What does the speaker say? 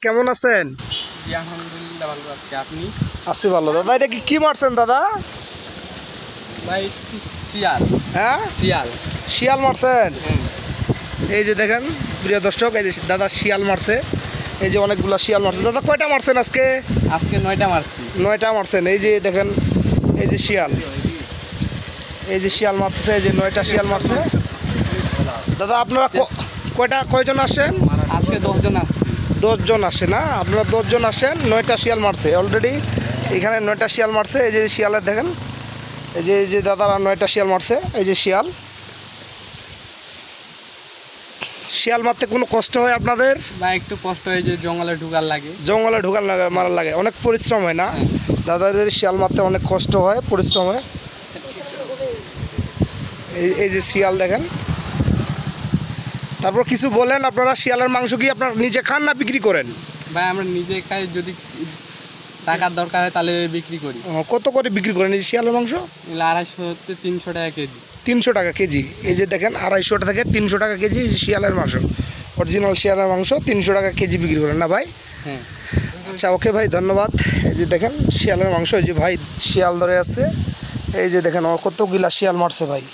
কেমন আছেন? আলহামদুলিল্লাহ ভালো আছি। আপনি? আছি ভালো। দাদা এটা কি মারছেন দাদা? ভাই শিয়াল। হ্যাঁ, শিয়াল শিয়াল মারছেন। হুম। এই যে দেখেন প্রিয় দর্শক, এই যে দাদা শিয়াল মারছে। এই যে অনেকগুলো শিয়াল মারছে। দাদা কয়টা মারছেন আজকে? আজকে 9টা মারছি। 9টা মারছেন। এই যে দেখেন, এই যে শিয়াল, এই যে শিয়াল মারছে, এই যে 9টা শিয়াল মারছে। দাদা আপনারা কয়জন আসেন? আজকে 10 জন আসছি। 10 জন আসে না? আপনারা 10 জন আসেন, 9টা শিয়াল মারছে অলরেডি। এখানে 9টা শিয়াল মারছে। এই যে শিয়ালের দেখেন, এই যে দাদারা 9টা শিয়াল মারছে। এই যে শিয়াল মারতে কোনো কষ্ট হয় আপনাদের? বা একটু কষ্ট হয়, যে জঙ্গলে ঢুকার লাগে। জঙ্গলে মারা লাগে, অনেক পরিশ্রম হয় না? দাদাদের শিয়াল মারতে অনেক কষ্ট হয়, পরিশ্রম হয়। এই যে শিয়াল দেখেন। তারপর কিছু বলেন, আপনারা শিয়ালের মাংস কি আপনারা নিজে খান না বিক্রি করেন? ভাই আমরা নিজে খাই, যদি টাকার দরকার হয় তাহলে বিক্রি করি। কত করে বিক্রি করেন এই শিয়ালের মাংস? 250 থেকে 300 টাকা কেজি। 300 টাকা কেজি। এই যে দেখেন 250 থেকে 300 টাকা কেজি শিয়ালের মাংস, অরিজিনাল শিয়ালের মাংস 300 টাকা কেজি বিক্রি করেন না ভাই? হ্যাঁ। আচ্ছা, ওকে ভাই, ধন্যবাদ। এই যে দেখেন শিয়ালের মাংস, এই যে ভাই শিয়াল ধরে আছে। এই যে দেখেন কতগুলা শিয়াল মারছে ভাই।